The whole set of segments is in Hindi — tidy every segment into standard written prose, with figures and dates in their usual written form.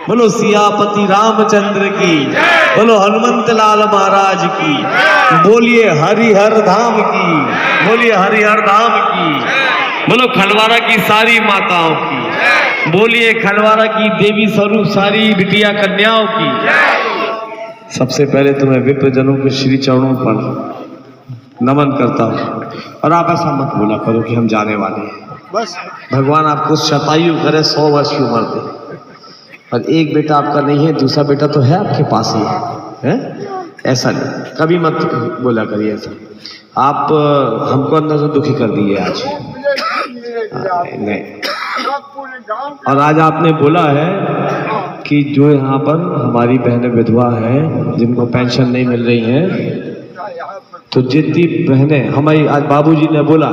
बोलो सियापति रामचंद्र की, बोलो हनुमंत लाल महाराज की, बोलिए हरिहर धाम की, बोलिए हरिहर धाम की, बोलो खलवारा की सारी माताओं की, बोलिए खलवारा की देवी स्वरूप सारी बिटिया कन्याओं की। सबसे पहले तो मैं विप्रजनों के श्री चरणों पर नमन करता हूँ। और आप ऐसा मत बोला करो कि हम जाने वाले हैं, बस भगवान आपको शतायु करे, 100 वर्ष की उम्र दे। और एक बेटा आपका नहीं है, दूसरा बेटा तो है आपके पास ही है? ऐसा नहीं, कभी मत बोला करिए ऐसा। आप हमको अंदर से दुखी कर दिए आज। नहीं। और आज आपने बोला है कि जो यहाँ पर हमारी बहनें विधवा हैं जिनको पेंशन नहीं मिल रही है, तो जितनी बहनें हमारी, आज बाबूजी ने बोला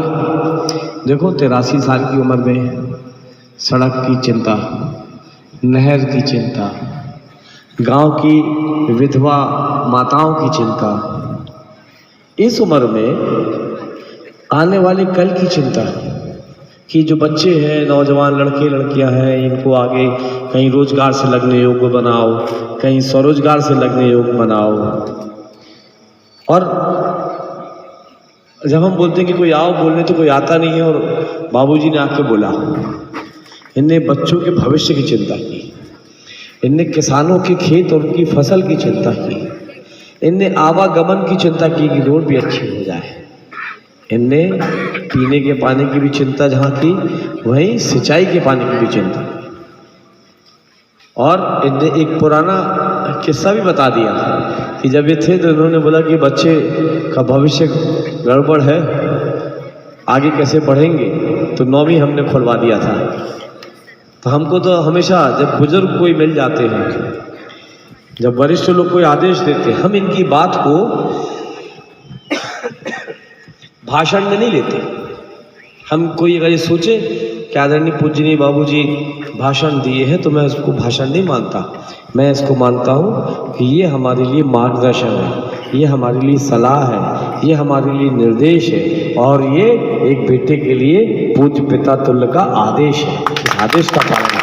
देखो 83 साल की उम्र में सड़क की चिंता, नहर की चिंता, गांव की विधवा माताओं की चिंता, इस उम्र में आने वाले कल की चिंता कि जो बच्चे हैं, नौजवान लड़के लड़कियां हैं, इनको आगे कहीं रोजगार से लगने योग्य बनाओ, कहीं स्वरोजगार से लगने योग्य बनाओ। और जब हम बोलते हैं कि कोई आओ बोलने, तो कोई आता नहीं है। और बाबूजी ने आके बोला, इनने बच्चों के भविष्य की चिंता की, इनने किसानों के खेत और उनकी फसल की चिंता की, इनने आवागमन की चिंता की कि रोड भी अच्छी हो जाए, इनने पीने के पानी की भी चिंता जहाँ की, वहीं सिंचाई के पानी की भी चिंता की। और इनने एक पुराना किस्सा भी बता दिया कि जब ये थे तो इन्होंने बोला कि बच्चे का भविष्य गड़बड़ है, आगे कैसे बढ़ेंगे, तो 9वीं हमने खुलवा दिया था। तो हमको तो हमेशा जब बुजुर्ग कोई मिल जाते हैं, जब वरिष्ठ लोग कोई आदेश देते, हम इनकी बात को भाषण में नहीं लेते। हम कोई अगर ये सोचे कि आदरणीय पूजनीय बाबूजी भाषण दिए हैं तो मैं इसको भाषण नहीं मानता, मैं इसको मानता हूँ कि ये हमारे लिए मार्गदर्शन है, ये हमारे लिए सलाह है, ये हमारे लिए निर्देश है, और ये एक बेटे के लिए पूज्य पिता तुल्य का आदेश है, आदेश का पालन।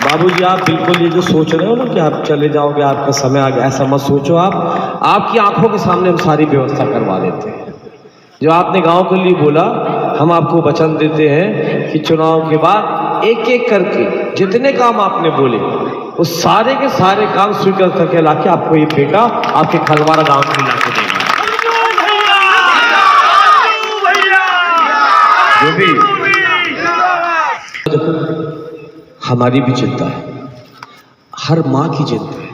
बाबूजी आप बिल्कुल ये जो सोच रहे हो ना कि आप चले जाओगे, आपका समय आ गया, ऐसा मत सोचो। आप आपकी आंखों के सामने हम सारी व्यवस्था करवा देते हैं। जो आपने गांव के लिए बोला, हम आपको वचन देते हैं कि चुनाव के बाद एक एक करके जितने काम आपने बोले उस सारे के सारे काम स्वीकार करके लाके आपको ये बेटा आपके खलवारा गांव में लाके देगा। जो भी हमारी भी चिंता है, हर माँ की चिंता है,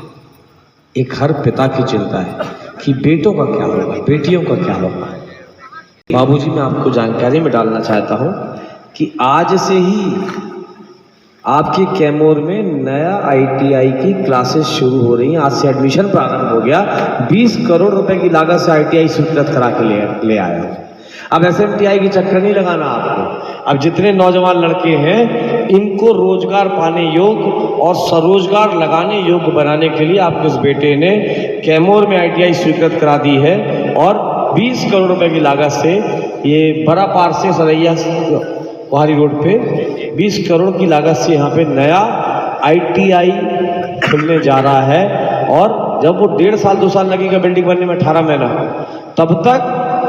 एक हर पिता की चिंता है कि बेटों का क्या होगा, बेटियों का क्या होगा। बाबूजी मैं आपको जानकारी में डालना चाहता हूं कि आज से ही आपके कैमूर में नया ITI की क्लासेस शुरू हो रही हैं। आज से एडमिशन प्रारंभ हो गया। 20 करोड़ रुपए की लागत से ITI स्वीकृत करा के ले आया। अब SMTI की चक्कर नहीं लगाना आपको। अब जितने नौजवान लड़के हैं इनको रोजगार पाने योग्य और स्वरोजगार लगाने योग्य बनाने के लिए आपके उस बेटे ने कैमूर में ITI स्वीकृत करा दी है। और 20 करोड़ रुपए की लागत से ये बड़ा पार से सरैया पहाड़ी रोड पे 20 करोड़ की लागत से यहाँ पे नया ITI खुलने जा रहा है। और जब वो 1.5 साल 2 साल लगेगा बिल्डिंग बनने में, 18 महीना, तब तक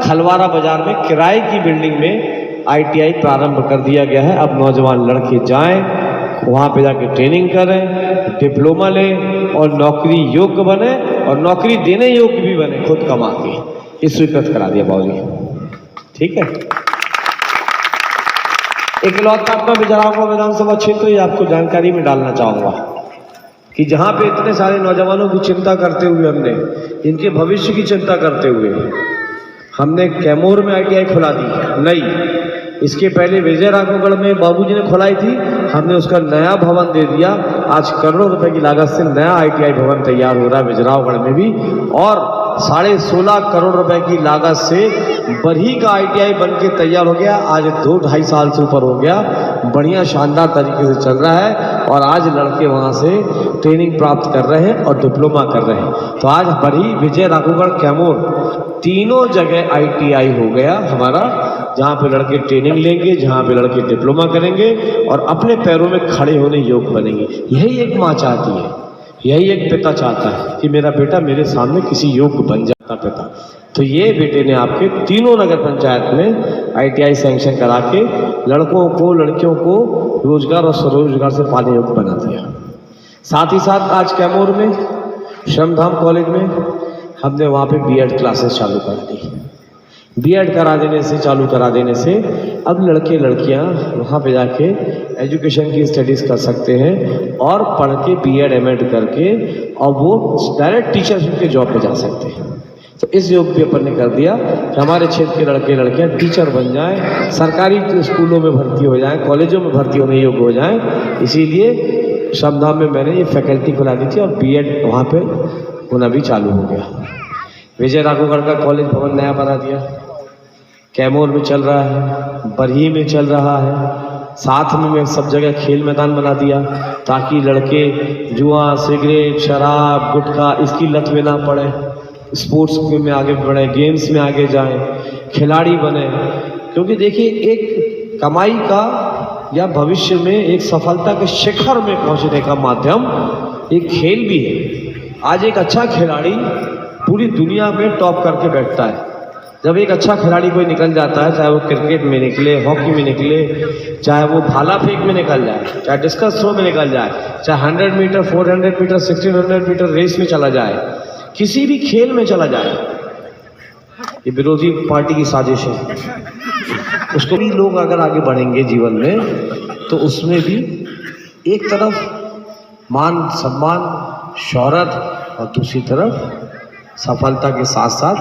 खलवारा बाजार में किराए की बिल्डिंग में ITI प्रारंभ कर दिया गया है। अब नौजवान लड़के जाएं, वहाँ पे जाके ट्रेनिंग करें, डिप्लोमा लें और नौकरी योग्य बने, और नौकरी देने योग्य भी बने, खुद कमा के। इस स्वीकृत करा दिया बाबूजी, ठीक है। इकलौता अपना बिजरावगढ़ विधानसभा क्षेत्र ही आपको जानकारी में डालना चाहूँगा कि जहाँ पे इतने सारे नौजवानों की चिंता करते हुए, हमने इनके भविष्य की चिंता करते हुए हमने कैमूर में ITI खुला दी नई। इसके पहले विजय राघवगढ़ में बाबूजी ने खुलाई थी, हमने उसका नया भवन दे दिया। आज करोड़ों रुपए की लागत से नया ITI भवन तैयार हो रहा है बिजरावगढ़ में भी। और 16.5 करोड़ रुपए की लागत से बरही का ITI बन के तैयार हो गया। आज 2-2.5 साल से ऊपर हो गया, बढ़िया शानदार तरीके से चल रहा है। और आज लड़के वहाँ से ट्रेनिंग प्राप्त कर रहे हैं और डिप्लोमा कर रहे हैं। तो आज बरही, विजय राघवगढ़, कैमूर तीनों जगह ITI हो गया हमारा। जहाँ पे लड़के ट्रेनिंग लेंगे, जहाँ पे लड़के डिप्लोमा करेंगे और अपने पैरों में खड़े होने योग्य बनेंगे। यही एक माँ चाहती है, यही एक पिता चाहता है कि मेरा बेटा मेरे सामने किसी योग्य बन जाता पिता। तो ये बेटे ने आपके तीनों नगर पंचायत में ITI सैंक्शन करा के लड़कों को लड़कियों को रोजगार और स्वरोजगार से पाने योग्य बना दिया। साथ ही साथ आज कैमूर में श्रमधाम कॉलेज में हमने वहाँ पे B.Ed क्लासेस चालू करा दी। B.Ed चालू करा देने से अब लड़के लड़कियाँ वहाँ पे जाके एजुकेशन की स्टडीज़ कर सकते हैं और पढ़ के B.Ed M.Ed करके और वो डायरेक्ट टीचरशिप के जॉब पे जा सकते हैं। तो इस योग भी अपन ने कर दिया कि हमारे क्षेत्र के लड़के लड़कियाँ टीचर बन जाएं, सरकारी स्कूलों में भर्ती हो जाएं, कॉलेजों में भर्ती होने योग्य हो जाएं। इसीलिए श्रमधाम में मैंने ये फैकल्टी खुला दी थी और B.Ed वहाँ पे होना भी चालू हो गया। विजय राघवगढ़ का कॉलेज भवन नया बना दिया, कैमूर में चल रहा है, बरही में चल रहा है, साथ में सब जगह खेल मैदान बना दिया ताकि लड़के जुआ, सिगरेट, शराब, गुटखा इसकी लत में ना पड़े, स्पोर्ट्स में आगे बढ़े, गेम्स में आगे जाएं, खिलाड़ी बने। क्योंकि देखिए एक कमाई का या भविष्य में एक सफलता के शिखर में पहुंचने का माध्यम एक खेल भी है। आज एक अच्छा खिलाड़ी पूरी दुनिया में टॉप करके बैठता है। जब एक अच्छा खिलाड़ी कोई निकल जाता है, चाहे वो क्रिकेट में निकले, हॉकी में निकले, चाहे वो भाला फेंक में निकल जाए, चाहे डिस्कस थ्रो में निकल जाए, चाहे 100 मीटर, 400 मीटर, 1600 मीटर रेस में चला जाए, किसी भी खेल में चला जाए, ये विरोधी पार्टी की साजिश है। उसको भी लोग अगर आगे बढ़ेंगे जीवन में तो उसमें भी एक तरफ मान सम्मान शोहरत और दूसरी तरफ सफलता के साथ साथ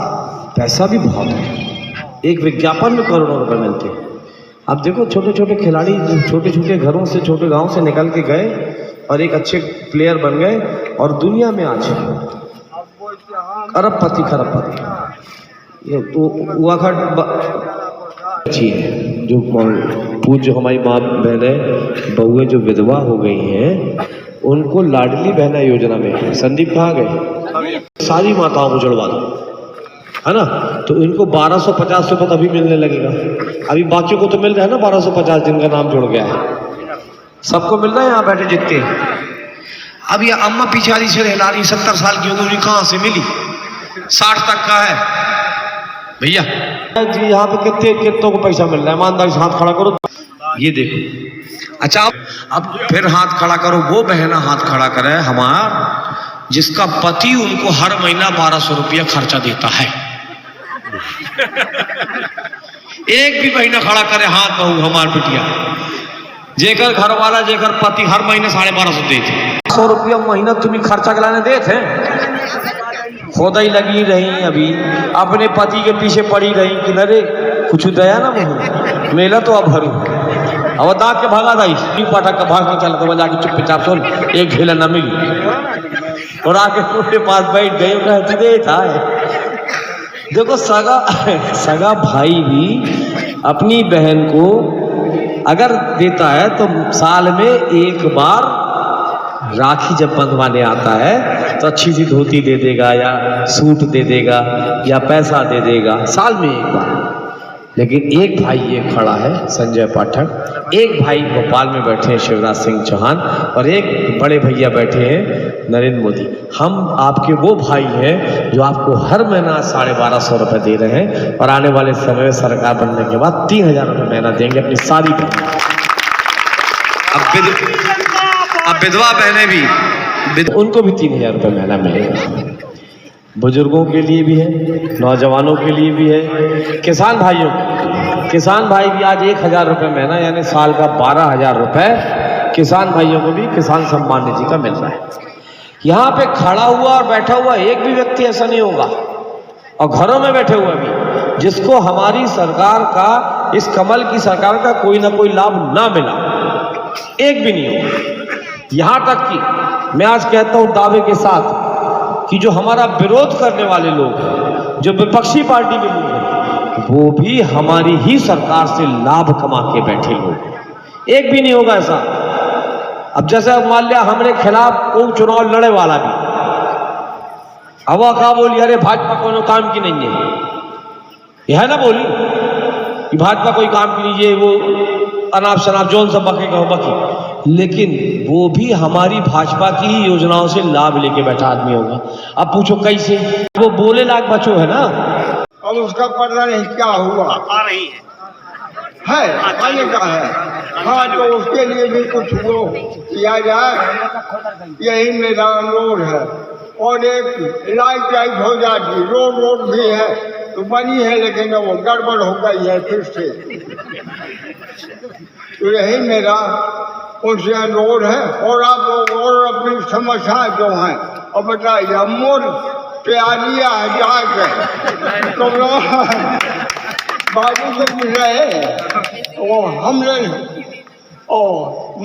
पैसा भी बहुत है। एक विज्ञापन में करोड़ों रुपए मिलते हैं। अब देखो छोटे छोटे खिलाड़ी छोटे छोटे घरों से, छोटे गांव से निकल के गए और एक अच्छे प्लेयर बन गए और दुनिया में आज अरबपति खरबपति। ये तो वाखट अच्छी है जो पूज्य हमारी माँ बहनें बहुएं जो विधवा हो गई हैं उनको लाडली बहना योजना में, संदीप कहाँ गए, सारी माताओं को जुड़वा दो, है ना। तो इनको 1250 रुपये तभी मिलने लगेगा। अभी बाकियों को तो मिल रहा है ना 1250, जिनका नाम जुड़ गया है सबको मिल रहा है यहाँ बैठे जितने। अब ये अम्मा पिछाड़ी से हिला रही 70 साल की होगी, कहाँ से मिली, 60 तक का है भैया जी। यहाँ पे कितनों को पैसा मिल रहा है, ईमानदारी से हाथ खड़ा करो। ये देखो अच्छा अब फिर हाथ खड़ा करो, वो बहना हाथ खड़ा करे हमार जिसका पति उनको हर महीना 1200 रुपया खर्चा देता है। एक भी महीना खड़ा करे हाथ बहू हमार बिटिया, जेकर घर वाला जेकर पति हर महीने 1250 देते, 100 रुपया महीना तुम्हें खर्चा कराने देते खुदा ही लगी रही, अभी अपने पति के पीछे पड़ी रही कि नरे कुछ दया ना मुँह मेला तो अब हरू अब दाग के भागा था पाठक का भाग चला तो बजा के चुपचाप सुन एक झेला न मिली और आके उसके पास बैठ गए कहते था। देखो सगा भाई भी अपनी बहन को अगर देता है तो साल में एक बार राखी जब बंधवाने आता है तो अच्छी सी धोती दे देगा या सूट दे देगा या पैसा दे देगा, साल में एक बार। लेकिन एक भाई ये खड़ा है संजय पाठक, एक भाई भोपाल में बैठे हैं शिवराज सिंह चौहान और एक बड़े भैया बैठे हैं नरेंद्र मोदी। हम आपके वो भाई हैं जो आपको हर महीना 1250 रुपये दे रहे हैं और आने वाले समय में सरकार बनने के बाद 3000 रुपये महीना देंगे अपनी सारी बहन। अब विधवा बहनें भी उनको भी 3000 रुपये महीना मिलेगा। बुजुर्गों के लिए भी है, नौजवानों के लिए भी है, किसान भाइयों, किसान भाई भी आज 1000 रुपये महीना यानी साल का 12,000 रुपये किसान भाइयों को भी किसान सम्मान निधि का मिल रहा है। यहाँ पे खड़ा हुआ और बैठा हुआ एक भी व्यक्ति ऐसा नहीं होगा और घरों में बैठे हुए भी जिसको हमारी सरकार का, इस कमल की सरकार का कोई ना कोई लाभ ना मिला, एक भी नहीं होगा। यहाँ तक कि मैं आज कहता हूँ दावे के साथ कि जो हमारा विरोध करने वाले लोग हैं, जो विपक्षी पार्टी के लोग हैं, वो भी हमारी ही सरकार से लाभ कमा के बैठे लोग, एक भी नहीं होगा ऐसा। अब जैसे मान लिया हमारे खिलाफ कोई चुनाव लड़े वाला भी हवा का बोली अरे भाजपा कोनो काम की नहीं है, यह है ना बोली, कि भाजपा कोई काम की लीजिए, वो अनाप शनाप जोन सब बके कहो बकी, लेकिन वो भी हमारी भाजपा की ही योजनाओं से लाभ लेके बैठा आदमी होगा। अब पूछो कैसे, वो बोले लाख बच्चों है ना। अब उसका पता नहीं क्या हुआ आ रही है, आने का है। हाँ, तो उसके लिए भी कुछ वो किया जाए, यही मेरा अनुरोध है। और एक लाइट टाइट हो जाती, रोड भी है तो बनी है, लेकिन वो गड़बड़ हो गई है फिर से। तो यही मेरा उनसे अनुरोध है। और आप लोग और अपनी समस्याएं जो हैं और बताइए, मोर तैयारियाँ है जाके तो बाबू से मिल रहे वो हमने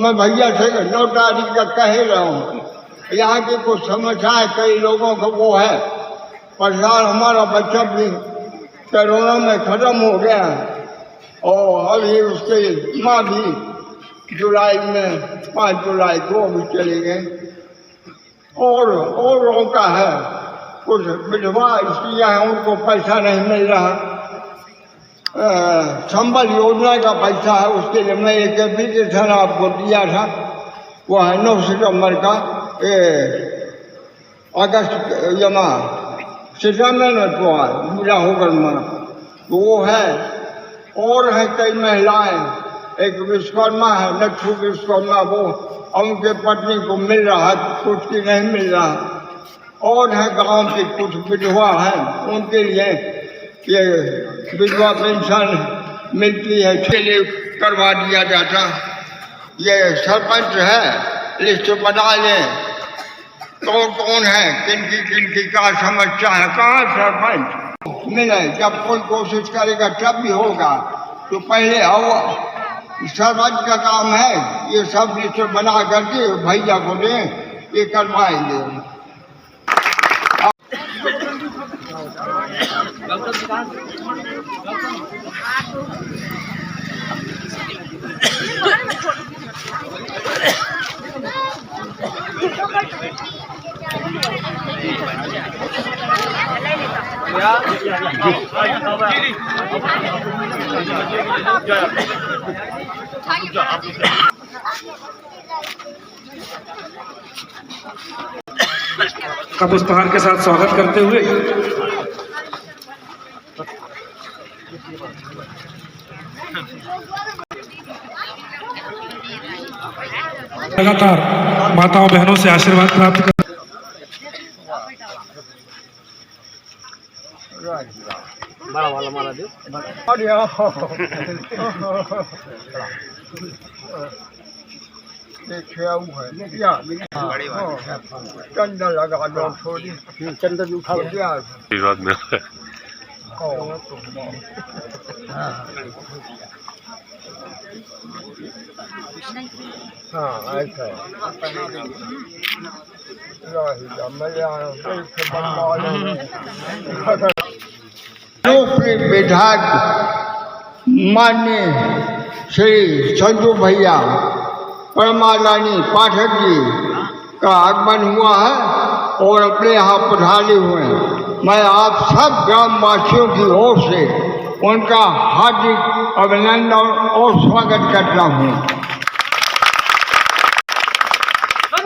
मैं भैया से 9 तारीख का कह रहा हूँ, यहाँ की कुछ समस्याएं कई लोगों को वो है परेशान। हमारा बच्चा भी कोरोना में खत्म हो गया है और अभी उसके माँ भी जुलाई में 5 जुलाई को भी चली गई। और लोगों का है कुछ विधवा स्त्रियाँ हैं, उनको पैसा नहीं मिल रहा। संबल योजना का पैसा है, उसके लिए मैं एक एप्लीकेशन आपको दिया था, वो है 9 सितम्बर का, अगस्त जमा सितम्बर में तो पूरा होकर तो वो है। और है कई महिलाएं, एक विश्वकर्मा है, लक्ष्मी विश्वकर्मा, वो उनके पत्नी को मिल रहा है, कुछ की नहीं मिल रहा। और है गांव की कुछ विधवा हैं, उनके लिए ये विधवा पेंशन मिलती है, इसके लिए करवा दिया जाता। ये सरपंच है, लिस्ट बना लें कौन कौन है, किनकी क्या समस्या है, कहाँ सरपंच मिले। जब कोई कोशिश करेगा तब भी होगा, तो पहले आओ। सरपंच का काम है ये सब लिस्ट बना करके भैया को दें, ये करवाएंगे। का पुष्पहार के साथ स्वागत करते हुए लगातार माताओं बहनों से आशीर्वाद प्राप्त कर बड़ा वाला मारा दे। चंदन लगा दो थोड़ी, चंदन उठा आशीर्वाद में हाँ ऐसा लोकप्रिय विधायक माननीय श्री संजू भैया परमारानी पाठक जी का आगमन हुआ है और अपने यहाँ पधारे हुए हैं। मैं आप सब ग्रामवासियों की ओर से उनका हार्दिक अभिनंदन और स्वागत करता हूँ।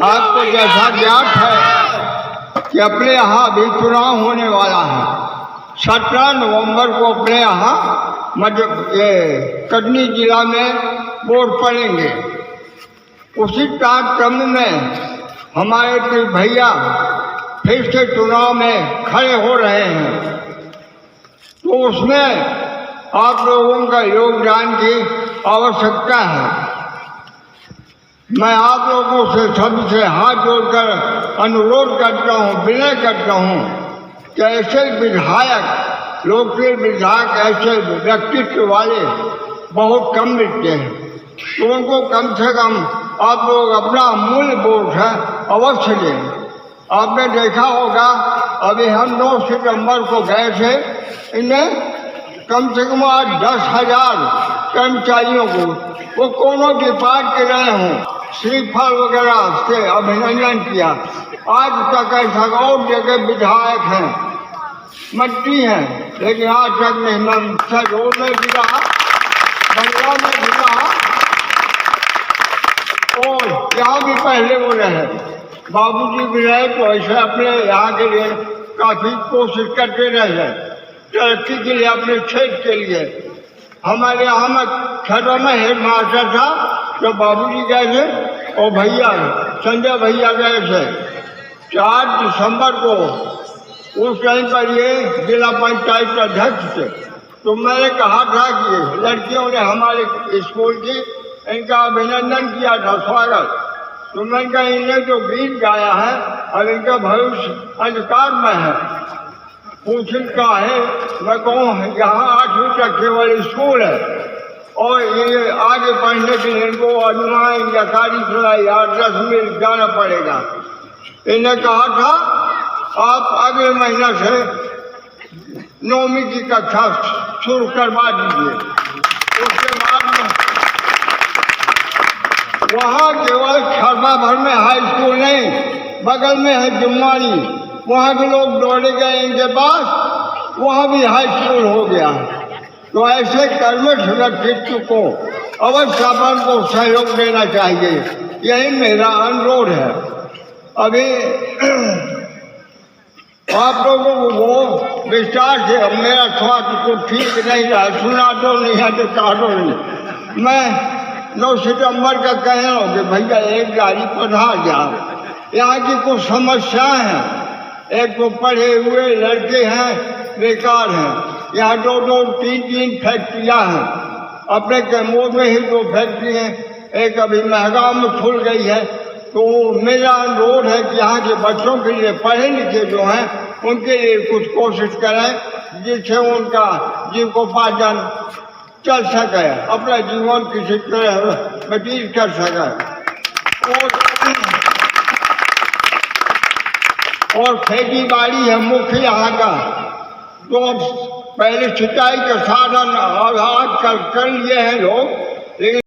आपको जैसा ज्ञात है कि अपने यहाँ भी चुनाव होने वाला है। 17 नवंबर को अपने यहाँ कटनी जिला में वोट पड़ेंगे। उसी कार्यक्रम में हमारे कोई भैया फिर से चुनाव में खड़े हो रहे हैं, तो उसमें आप लोगों का योगदान की आवश्यकता है। मैं आप लोगों से सबसे हाथ जोड़कर अनुरोध करता हूँ, विनय करता हूँ कि ऐसे विधायक, लोकप्रिय विधायक, ऐसे व्यक्तित्व वाले बहुत कम मिलते हैं, तो उनको कम से कम आप लोग अपना मूल्य वोट है अवश्य दें। आपने देखा होगा अभी हम 9 सितंबर को गए थे, इन्हें कम से कम 10,000 कर्मचारियों को वो कोनो डिपार्ट के रहे हों, श्रीफल वगैरह से अभिनंदन किया। आज तक ऐसा और जगह विधायक हैं, मंत्री हैं, लेकिन आज तक नहीं रोड में गिरा बंगला में मिला और यहाँ भी पहले वो रहे। बाबूजी भी रहे तो ऐसे अपने यहाँ के लिए काफी कोशिश करते रहे, तरक्की के लिए, अपने क्षेत्र के लिए। हमारे यहाँ में खरवा में हेड मास्टर था, तो बाबूजी गए थे और भैया संजय भैया गए थे 4 दिसंबर को। उस टाइम पर ये जिला पंचायत अध्यक्ष थे। तो मैंने कहा था कि लड़कियों ने हमारे स्कूल की इनका अभिनंदन किया था, स्वागत। तो मैंने कहा इन्हें जो गीत गाया है और इनका भविष्य अंधकार में है, पूछन का है। मैं कहूँ यहाँ 8वीं तक केवल स्कूल है और ये आगे पढ़ने के लिए इनको अनुमान या कार्यशाला या 10 मिनट जाना पड़ेगा। इन्हें कहा था आप अगले महीना से 9वीं की कक्षा शुरू करवा दीजिए। उसके बाद में वहाँ केवल खरबा भर में हाई स्कूल नहीं, बगल में है जुम्मानी, वहाँ के लोग दौड़े गए इनके पास, वहाँ भी हाई स्कूल हो गया। तो ऐसे कर्मठ व्यक्तित्व को अवश्य अपन को सहयोग देना चाहिए, यही मेरा अनुरोध है। अभी आप लोगों को वो विस्तार से, मेरा स्वास्थ्य कुछ ठीक नहीं रहा, सुना तो नहीं है तो काटो नहीं। मैं 9 सितंबर का कह रहा हूँ कि भैया एक गाड़ी पधार जाओ। यहाँ की कुछ समस्याएं हैं। एक तो पढ़े हुए लड़के हैं बेकार हैं। यहाँ 2-2, 3-3 फैक्ट्रियाँ हैं। अपने कैमूर में ही 2 फैक्ट्री हैं, एक अभी महगांव में खुल गई है। तो मेरा अनुरोध है कि यहाँ के बच्चों के लिए, पढ़े लिखे जो हैं उनके लिए कुछ कोशिश करें, जिससे उनका जीविकोपार्जन चल सके, अपना जीवन किसी तरह व्यतीत कर सके। और खेती बाड़ी है मुख्य यहाँ का। तो पहले सिंचाई के साधन आजकल कर लिए हैं लोग, लेकिन